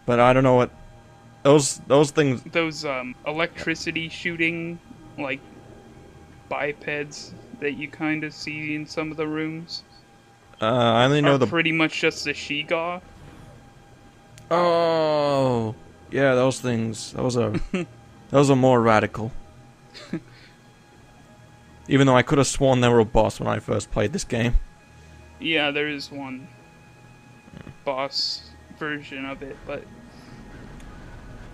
But I don't know what those things. Those electricity shooting like bipeds that you kind of see in some of the rooms I only know are the. pretty much just the Shiga. Oh, yeah, those things. Those are more radical. Even though I could have sworn they were a boss when I first played this game. Yeah, there is one boss version of it, but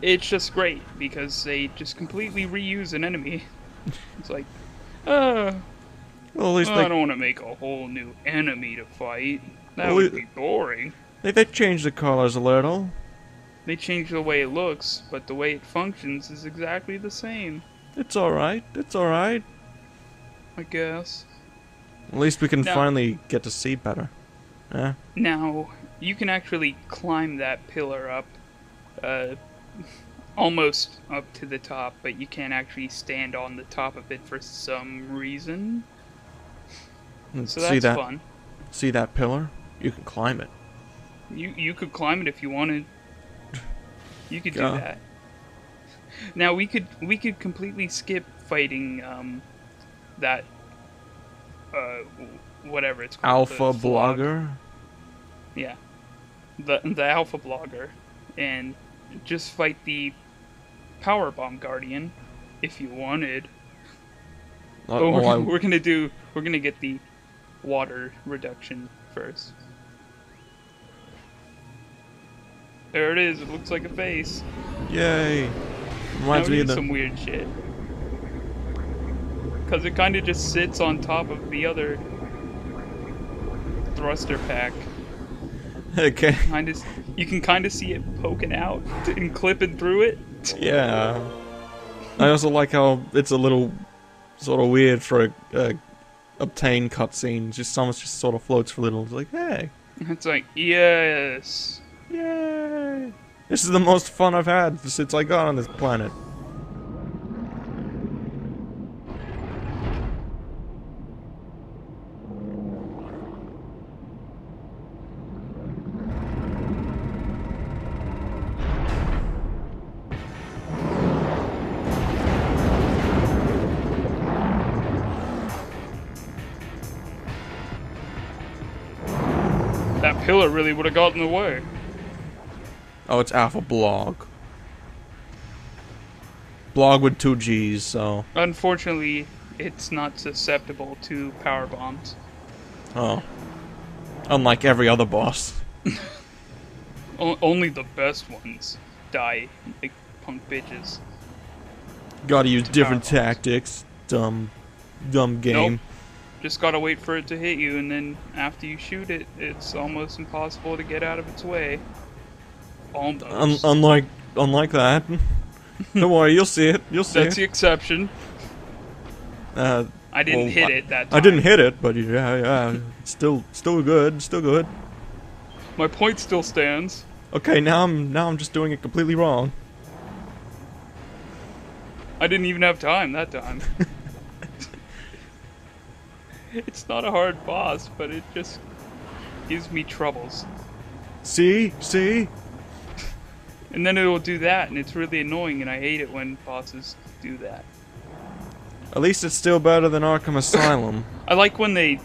it's just great because they just completely reuse an enemy. It's like, Well, at least I don't want to make a whole new enemy to fight. That would be boring. they changed the colors a little. They changed the way it looks, but the way it functions is exactly the same, It's alright. It's alright. I guess. At least we can finally get to see better. Yeah. Now, you can actually climb that pillar up, almost up to the top, but you can't actually stand on the top of it for some reason. So that's fun. See that pillar? You can climb it. You could climb it if you wanted. You could do that. Now we could completely skip fighting that whatever it's called. Alpha Blogger? Yeah. The Alpha Blogger, and just fight the Power Bomb Guardian if you wanted. We're gonna get the water reduction first. There it is. It looks like a face. Yay! Reminds me of some weird shit. Because it kind of just sits on top of the other thruster pack. Okay. You can kind of see it poking out and clipping through it. Yeah. I also like how it's a little sort of weird for a obtain cutscene. Just someone just sort of floats for a little. It's like, hey. It's like, yes. Yay! This is the most fun I've had since I got on this planet. That pillar really would have gotten in the way. Oh, it's Alpha Blogg. Blogg with 2 G's, so... Unfortunately, it's not susceptible to power bombs. Oh. Unlike every other boss. Only the best ones die like punk bitches. Gotta use different tactics. Dumb game. Nope. Just gotta wait for it to hit you, and then after you shoot it, it's almost impossible to get out of its way. Almost. Unlike that. Don't worry, you'll see it. You'll see That's the exception. I didn't hit it that time. I didn't hit it, but yeah, still good, still good. My point still stands. Okay, now I'm just doing it completely wrong. I didn't even have time that time. It's not a hard boss, but it just gives me troubles. See? And then it'll do that, and it's really annoying, and I hate it when bosses do that. At least it's still better than Arkham Asylum. I like when they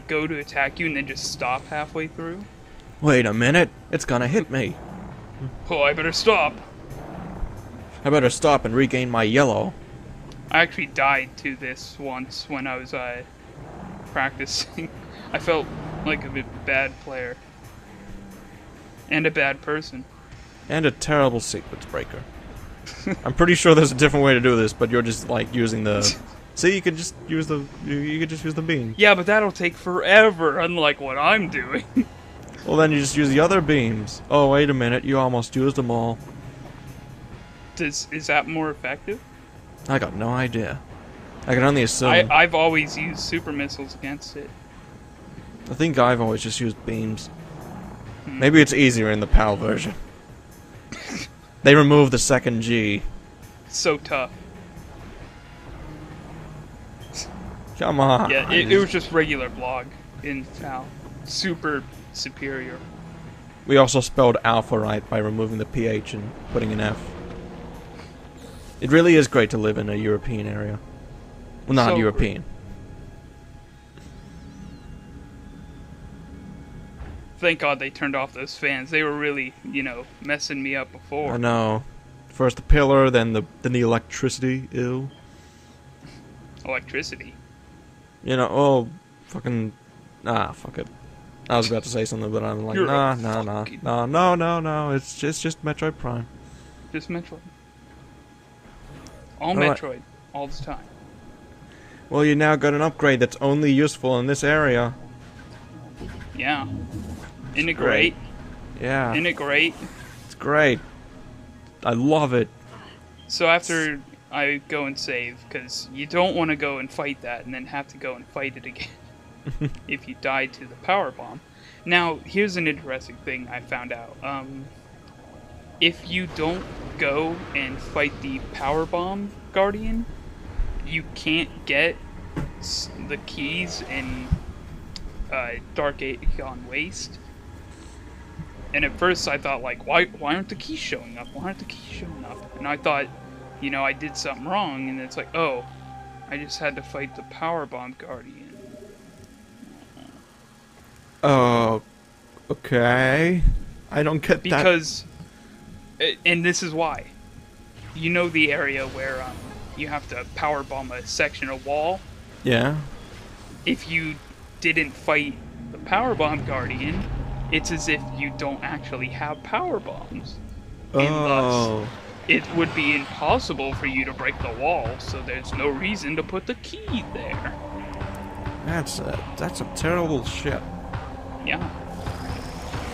go to attack you and then just stop halfway through. Wait a minute, it's gonna hit me. Oh, I better stop. I better stop and regain my yellow. I actually died to this once when I was practicing. I felt like a bad player. And a bad person. And a terrible sequence breaker. I'm pretty sure there's a different way to do this, but you're just like using the... See, you could just use the beam. Yeah, but that'll take forever, unlike what I'm doing. Well, then you just use the other beams. Oh, wait a minute, you almost used them all. Is that more effective? I got no idea. I can only assume. I've always used super missiles against it. I think I've always just used beams. Maybe it's easier in the PAL version. They removed the second G. So tough. Come on. Yeah, it was just regular Blogg in PAL. Super superior. We also spelled alpha right by removing the PH and putting an F. It really is great to live in a European area. Well, not So European. Thank God they turned off those fans. They were really, messing me up before. I know. First the pillar, then the electricity. Ew. Electricity. Fucking. Fuck it. I was about to say something, but I'm like, You're no. It's just Metroid Prime. Just Metroid. All Alright. Metroid. All the time. Well, you now got an upgrade that's only useful in this area. Yeah. Isn't it great? Yeah. Isn't it great? It's great. I love it. So after I go and save, because you don't want to go and fight that and then have to go and fight it again if you die to the power bomb. Now, here's an interesting thing I found out. If you don't go and fight the power bomb guardian, you can't get the keys in Dark Aeon Waste. And at first I thought, like, why aren't the keys showing up? Why aren't the keys showing up? And I thought, I did something wrong. And it's like, oh, I just had to fight the power bomb guardian. Okay. I don't get that. Because, and this is why. You know the area where you have to power bomb a section of wall? Yeah. If you didn't fight the power bomb guardian, it's as if you don't actually have power bombs. And thus, it would be impossible for you to break the wall, so there's no reason to put the key there. That's some terrible shit. Yeah.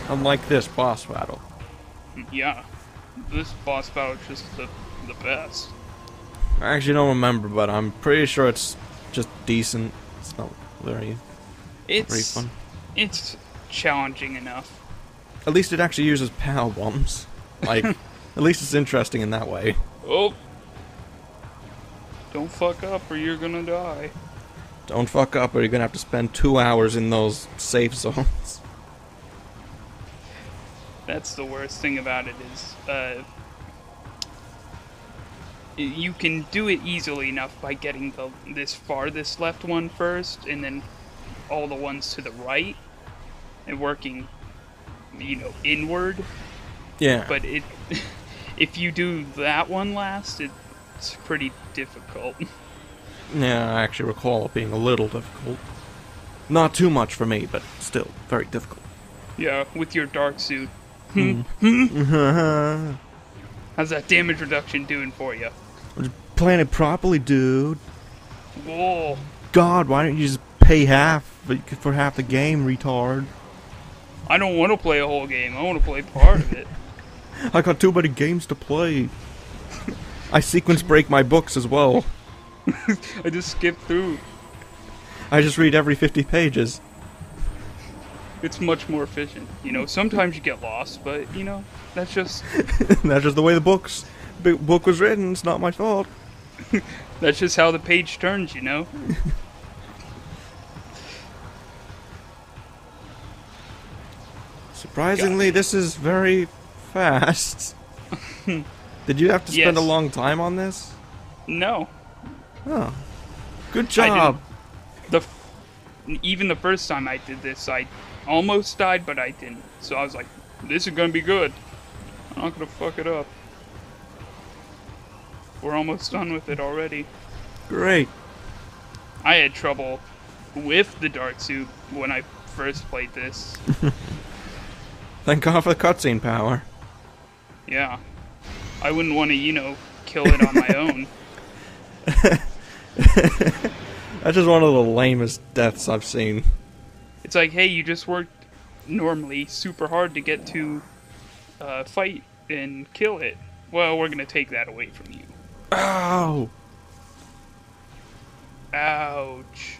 Unlike this boss battle. Yeah. This boss battle is just the best. I actually don't remember, but I'm pretty sure it's just decent. It's not very fun. It's challenging enough. At least it actually uses power bombs. Like, at least it's interesting in that way. Oh! Don't fuck up or you're gonna die. Don't fuck up or you're gonna have to spend 2 hours in those safe zones. That's the worst thing about it is, you can do it easily enough by getting this farthest left one first, and then all the ones to the right, and working, inward. Yeah. But if you do that one last, it's pretty difficult. Yeah, I actually recall it being a little difficult. Not too much for me, but still very difficult. Yeah, with your dark suit. How's How's that damage reduction doing for you? playing it properly, dude? Whoa. God, why don't you just pay half for half the game, retard? I don't want to play a whole game. I want to play part of it. I got too many games to play. I sequence break my books as well. I just skip through. I just read every 50 pages. It's much more efficient. Sometimes you get lost, but, that's just... That's just the way the book was written. It's not my fault. That's just how the page turns, Surprisingly, this is very fast. Did you have to spend a long time on this? No. Oh. Good job. Even the first time I did this, I almost died, but I didn't. So I was like, this is gonna be good. I'm not gonna fuck it up. We're almost done with it already. Great. I had trouble with the dark suit when I first played this. Thank God for the cutscene power. Yeah. I wouldn't want to, kill it on my own. That's just one of the lamest deaths I've seen. It's like, hey, you just worked normally super hard to get to fight and kill it. Well, we're gonna take that away from you. Ow! Ouch.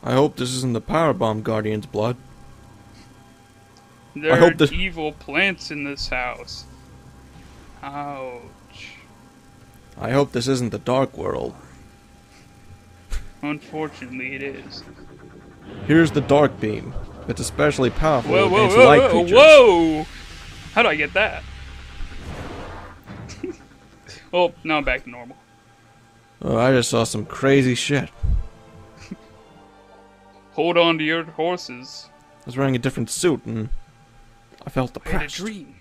I hope this isn't the Powerbomb Guardian's blood. There are evil plants in this house. Ouch. I hope this isn't the Dark World. Unfortunately, it is. Here's the Dark Beam. It's especially powerful Whoa, whoa, against whoa, light whoa, creatures. whoa! How do I get that? Oh, now I'm back to normal. Oh, I just saw some crazy shit. Hold on to your horses. I was wearing a different suit and I felt I had a depressed. dream.